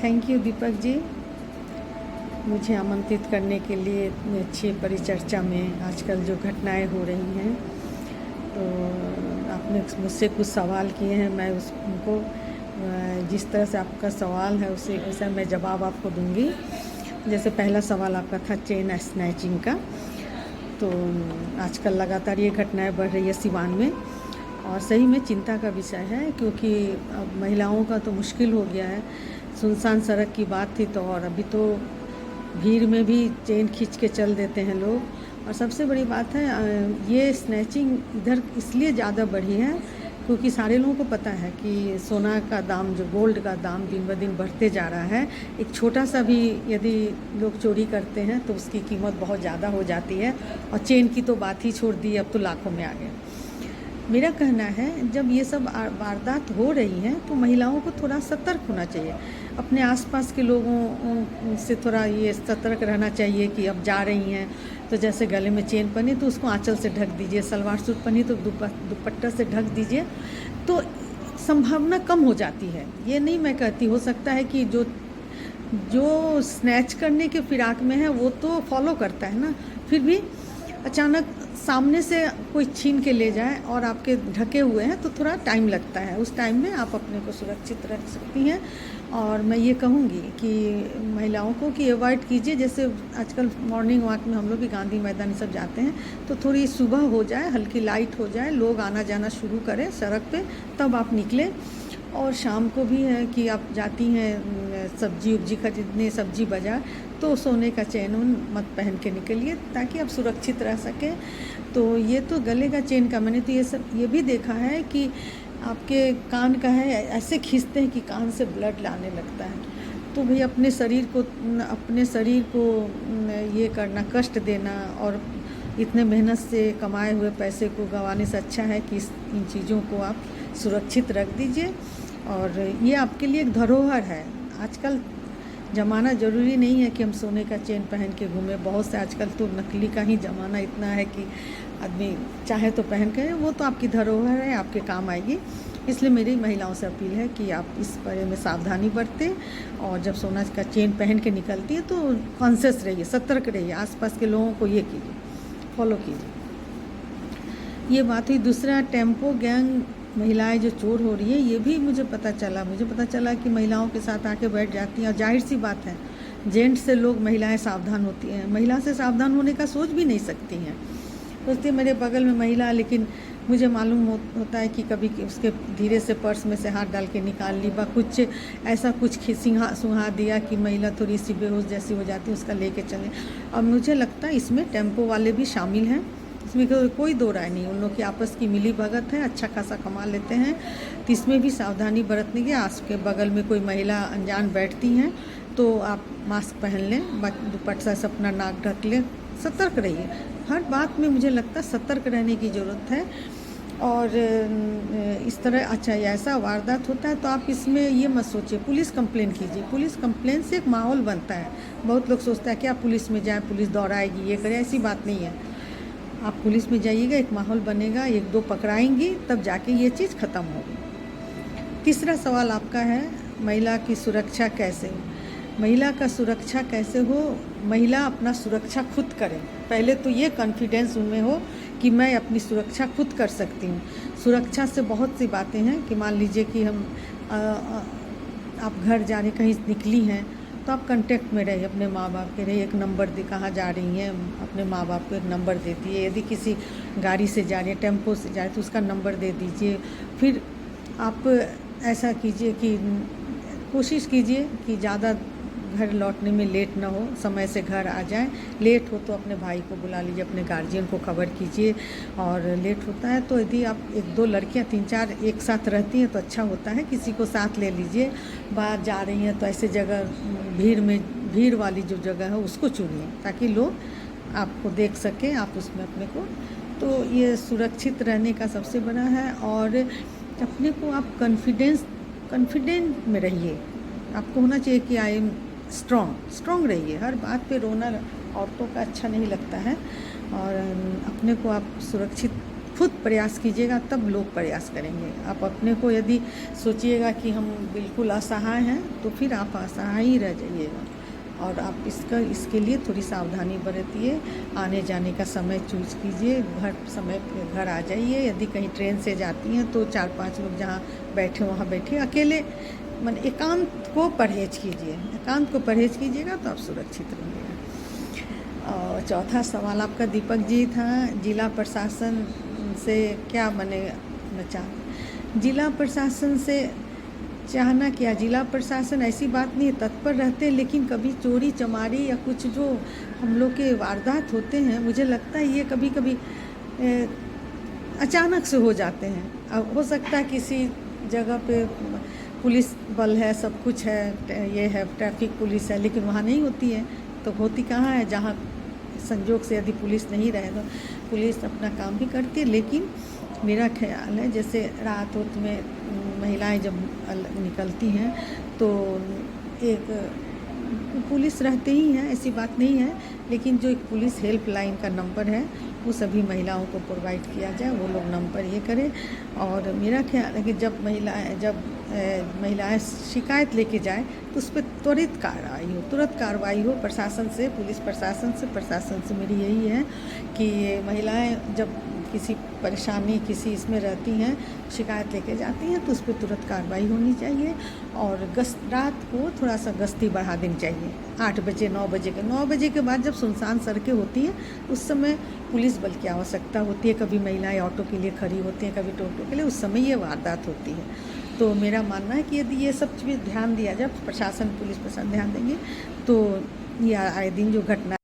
Thank you Deepak ji, मुझे आमंत्रित करने के लिए इतनी अच्छी परिचर्चा में। आजकल जो घटनाएं हो रही हैं, तो आपने मुझसे कुछ सवाल किए हैं, मैं उनको जिस तरह से आपका सवाल है उसे वैसा मैं जवाब आपको दूंगी। जैसे पहला सवाल आपका था चेन स्नैचिंग का, तो आजकल लगातार ये घटनाएं बढ़ रही है सिवान में, और सही में चिंता का विषय है, क्योंकि अब महिलाओं का तो मुश्किल हो गया है। सुनसान सड़क की बात थी तो, और अभी तो भीड़ में भी चेन खींच के चल देते हैं लोग। और सबसे बड़ी बात है, ये स्नैचिंग इधर इसलिए ज़्यादा बढ़ी है क्योंकि सारे लोगों को पता है कि सोना का दाम, जो गोल्ड का दाम दिन ब दिन बढ़ते जा रहा है। एक छोटा सा भी यदि लोग चोरी करते हैं तो उसकी कीमत बहुत ज़्यादा हो जाती है, और चेन की तो बात ही छोड़ दी, अब तो लाखों में आ गए। मेरा कहना है, जब ये सब वारदात हो रही हैं तो महिलाओं को थोड़ा सतर्क होना चाहिए। अपने आसपास के लोगों से थोड़ा ये सतर्क रहना चाहिए कि अब जा रही हैं तो जैसे गले में चेन पहनी तो उसको आंचल से ढक दीजिए, सलवार सूट पहनी तो दुपट्टा से ढक दीजिए, तो संभावना कम हो जाती है। ये नहीं मैं कहती, हो सकता है कि जो स्नैच करने के फिराक में है वो तो फॉलो करता है ना, फिर भी अचानक सामने से कोई छीन के ले जाए और आपके ढके हुए हैं तो थोड़ा टाइम लगता है। उस टाइम में आप अपने को सुरक्षित रख सकती हैं। और मैं ये कहूँगी कि महिलाओं को कि अवॉइड कीजिए, जैसे आजकल मॉर्निंग वॉक में हम लोग भी गांधी मैदान सब जाते हैं, तो थोड़ी सुबह हो जाए, हल्की लाइट हो जाए, लोग आना जाना शुरू करें सड़क पे, तब आप निकलें। और शाम को भी है कि आप जाती हैं सब्जी उब्जी खरीदने, सब्जी बाज़ार, तो सोने का चेन मत पहन के निकलिए ताकि आप सुरक्षित रह सकें। तो ये तो गले का चेन का, मैंने तो ये भी देखा है कि आपके कान का है, ऐसे खींचते हैं कि कान से ब्लड लाने लगता है। तो भाई अपने शरीर को ये करना, कष्ट देना, और इतने मेहनत से कमाए हुए पैसे को गंवाने से अच्छा है कि इन चीज़ों को आप सुरक्षित रख दीजिए। और ये आपके लिए एक धरोहर है। आजकल ज़माना ज़रूरी नहीं है कि हम सोने का चेन पहन के घूमें, बहुत से आजकल तो नकली का ही ज़माना इतना है कि आदमी चाहे तो पहन के, वो तो आपकी धरोहर है, आपके काम आएगी। इसलिए मेरी महिलाओं से अपील है कि आप इस बारे में सावधानी बरतें, और जब सोना का चेन पहन के निकलती है तो कॉन्शियस रहिए, सतर्क रहिए, आसपास के लोगों को ये कीजिए, फॉलो कीजिए। ये बात हुई। दूसरा, टेम्पो गैंग महिलाएं जो चोर हो रही है, ये भी मुझे पता चला कि महिलाओं के साथ आके बैठ जाती हैं। और जाहिर सी बात है, जेंट्स से लोग महिलाएं सावधान होती हैं, महिला से सावधान होने का सोच भी नहीं सकती हैं। सोचती है मेरे बगल में महिला, लेकिन मुझे मालूम होता है कि कभी उसके धीरे से पर्स में से हाथ डाल के निकाल ली, बा कुछ ऐसा कुछ सुहा दिया कि महिला थोड़ी सी बेहोश जैसी हो जाती है, उसका लेके चले। और मुझे लगता है इसमें टेम्पो वाले भी शामिल हैं, इसमें कोई दो राय नहीं। उन लोग की आपस की मिली भगत है, अच्छा खासा कमा लेते हैं। तो इसमें भी सावधानी बरतने की। आस के बगल में कोई महिला अनजान बैठती हैं तो आप मास्क पहन लें, दुपट्टा से अपना नाक ढक लें, सतर्क रहिए। हर बात में मुझे लगता है सतर्क रहने की ज़रूरत है। और इस तरह अच्छा ऐसा वारदात होता है तो आप इसमें ये मत सोचिए, पुलिस कंप्लेन कीजिए। पुलिस कंप्लेन से एक माहौल बनता है। बहुत लोग सोचता है कि आप पुलिस में जाएँ, पुलिस दौड़ाएगी, ये करे, ऐसी बात नहीं है। आप पुलिस में जाइएगा, एक माहौल बनेगा, एक दो पकड़ाएंगी, तब जाके ये चीज़ ख़त्म होगी। तीसरा सवाल आपका है, महिला की सुरक्षा कैसे हो। महिला का सुरक्षा कैसे हो, महिला अपना सुरक्षा खुद करे। पहले तो ये कॉन्फिडेंस उनमें हो कि मैं अपनी सुरक्षा खुद कर सकती हूँ। सुरक्षा से बहुत सी बातें हैं कि मान लीजिए कि आप घर जाने कहीं निकली हैं तो आप कांटेक्ट में रहिए, अपने माँ बाप के रहिए, एक नंबर दे, कहाँ जा रही हैं अपने माँ बाप को एक नंबर दे दिए। यदि किसी गाड़ी से जा रही है, टेम्पो से जा रही है, तो उसका नंबर दे दीजिए। फिर आप ऐसा कीजिए कि कोशिश कीजिए कि ज़्यादा घर लौटने में लेट ना हो, समय से घर आ जाए। लेट हो तो अपने भाई को बुला लीजिए, अपने गार्जियन को खबर कीजिए। और लेट होता है तो यदि आप एक दो लड़कियां 3-4 एक साथ रहती हैं तो अच्छा होता है, किसी को साथ ले लीजिए। बाहर जा रही हैं तो ऐसे जगह, भीड़ वाली जो जगह है उसको चुनिए ताकि लोग आपको देख सकें, आप उसमें अपने को। तो ये सुरक्षित रहने का सबसे बड़ा है। और अपने को आप कॉन्फिडेंट में रहिए। आपको होना चाहिए कि आई एम स्ट्रॉन्ग रहिए। हर बात पे रोना औरतों का अच्छा नहीं लगता है। और अपने को आप सुरक्षित खुद प्रयास कीजिएगा तब लोग प्रयास करेंगे। आप अपने को यदि सोचिएगा कि हम बिल्कुल असहाय हैं तो फिर आप असहाय ही रह जाइएगा। और आप इसके लिए थोड़ी सावधानी बरतिए। आने जाने का समय चूज़ कीजिए, घर समय पे घर आ जाइए। यदि कहीं ट्रेन से जाती हैं तो 4-5 लोग जहाँ बैठे वहाँ बैठिए। अकेले मन एकांत को परहेज कीजिए। एकांत को परहेज कीजिएगा तो आप सुरक्षित रहिएगा। और चौथा सवाल आपका दीपक जी था, जिला प्रशासन से क्या बनेगा चाह जिला प्रशासन से चाहना क्या, जिला प्रशासन ऐसी बात नहीं है, तत्पर रहते हैं, लेकिन कभी चोरी चमारी या कुछ जो हम लोग के वारदात होते हैं, मुझे लगता है ये कभी कभी अचानक से हो जाते हैं। अब हो सकता है किसी जगह पे पुलिस बल है, सब कुछ है, ये है ट्रैफिक पुलिस है, लेकिन वहाँ नहीं होती है। तो होती कहाँ है, जहाँ संजोग से यदि पुलिस नहीं रहे तो पुलिस अपना काम भी करती है। लेकिन मेरा ख्याल है जैसे रात वक्त में महिलाएं जब निकलती हैं तो एक पुलिस रहते ही हैं, ऐसी बात नहीं है, लेकिन जो एक पुलिस हेल्पलाइन का नंबर है वो सभी महिलाओं को प्रोवाइड किया जाए, वो लोग नंबर ये करें। और मेरा ख्याल है कि जब महिलाएं शिकायत लेके जाए तो उस पर त्वरित कार्रवाई हो, तुरंत कार्रवाई हो प्रशासन से, पुलिस प्रशासन से मेरी यही है कि ये महिलाएं जब किसी परेशानी किसी इसमें रहती हैं, शिकायत लेके जाती हैं तो उस पर तुरंत कार्रवाई होनी चाहिए। और रात को थोड़ा सा गश्ती बढ़ा देनी चाहिए, 8 बजे 9 बजे के बाद जब सुनसान सड़कें होती हैं उस समय पुलिस बल की आवश्यकता होती है। कभी महिलाएं ऑटो के लिए खड़ी होती हैं, कभी टोटो के लिए, उस समय ये वारदात होती है। तो मेरा मानना है कि यदि ये सब चीज़ ध्यान दिया जाए, प्रशासन पुलिस प्रशासन ध्यान देंगे तो ये आए दिन जो घटना